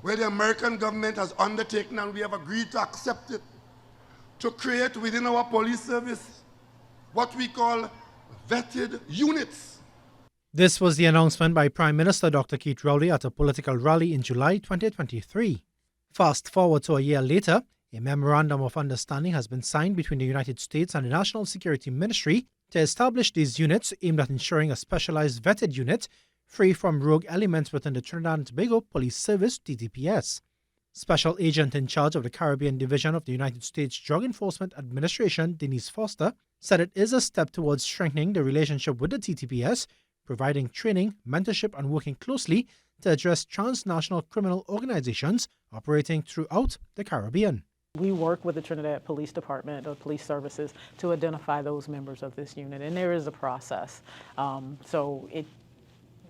where the American government has undertaken, and we have agreed to accept it, to create within our police service what we call vetted units. This was the announcement by Prime Minister Dr. Keith Rowley at a political rally in July 2023. Fast forward to a year later, a Memorandum of Understanding has been signed between the United States and the National Security Ministry to establish these units aimed at ensuring a specialized vetted unit free from rogue elements within the Trinidad and Tobago Police Service (TTPS). Special Agent in charge of the Caribbean Division of the United States Drug Enforcement Administration, Denise Foster, said it is a step towards strengthening the relationship with the TTPS, providing training, mentorship, and working closely to address transnational criminal organizations operating throughout the Caribbean. We work with the Trinidad Police Department or Police Services to identify those members of this unit, and there is a process. So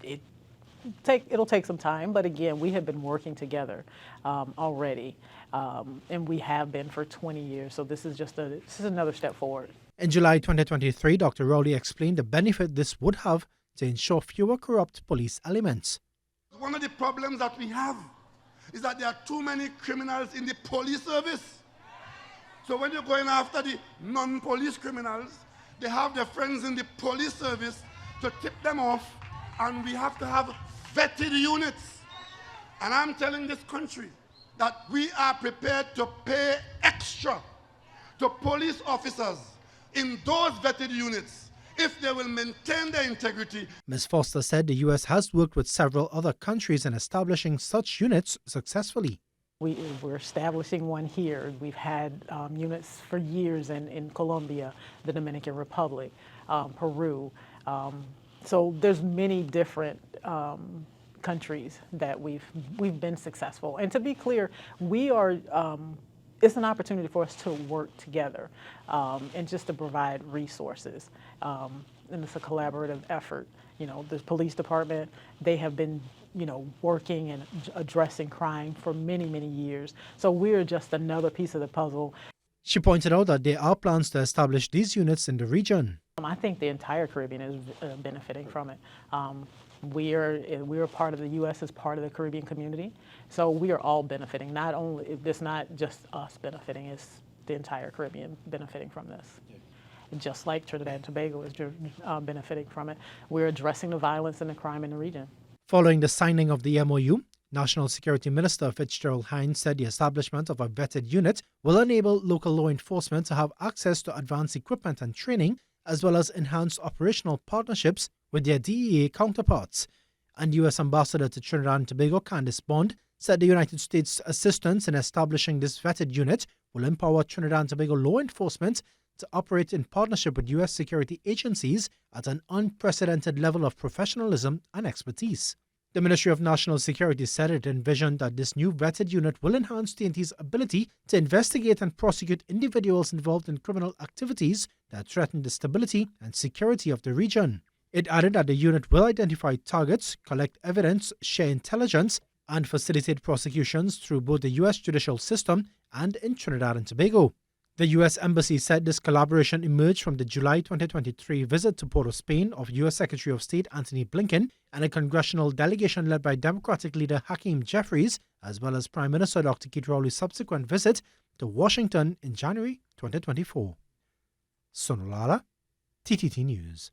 it'll take some time, but again, we have been working together already, and we have been for 20 years. So this is another step forward. In July 2023, Dr. Rowley explained the benefit this would have to ensure fewer corrupt police elements. One of the problems that we have is that there are too many criminals in the police service. So when you're going after the non-police criminals, they have their friends in the police service to tip them off, and we have to have vetted units. And I'm telling this country that we are prepared to pay extra to police officers in those vetted units if they will maintain their integrity. Ms. Foster said the U.S. has worked with several other countries in establishing such units successfully. We're establishing one here. We've had units for years in Colombia, the Dominican Republic, Peru. So there's many different countries that we've been successful. And to be clear, it's an opportunity for us to work together and just to provide resources. And it's a collaborative effort. You know, the police department, they have been, working and addressing crime for many, many years. So we're just another piece of the puzzle. She pointed out that there are plans to establish these units in the region. I think the entire Caribbean is benefiting from it. We're part of the U.S. as part of the Caribbean community, so we are all benefiting. It's not just us benefiting; it's the entire Caribbean benefiting from this. Just like Trinidad and Tobago is benefiting from it, we're addressing the violence and the crime in the region. Following the signing of the MOU, National Security Minister Fitzgerald Hinds said the establishment of a vetted unit will enable local law enforcement to have access to advanced equipment and training, as well as enhanced operational partnerships with their DEA counterparts. And U.S. Ambassador to Trinidad and Tobago Candice Bond said the United States' assistance in establishing this vetted unit will empower Trinidad and Tobago law enforcement to operate in partnership with U.S. security agencies at an unprecedented level of professionalism and expertise. The Ministry of National Security said it envisioned that this new vetted unit will enhance TNT's ability to investigate and prosecute individuals involved in criminal activities that threaten the stability and security of the region. It added that the unit will identify targets, collect evidence, share intelligence, and facilitate prosecutions through both the U.S. judicial system and in Trinidad and Tobago. The U.S. Embassy said this collaboration emerged from the July 2023 visit to Port of Spain of U.S. Secretary of State Antony Blinken and a congressional delegation led by Democratic leader Hakeem Jeffries, as well as Prime Minister Dr. Keith Rowley's subsequent visit to Washington in January 2024. Sonolala, TTT News.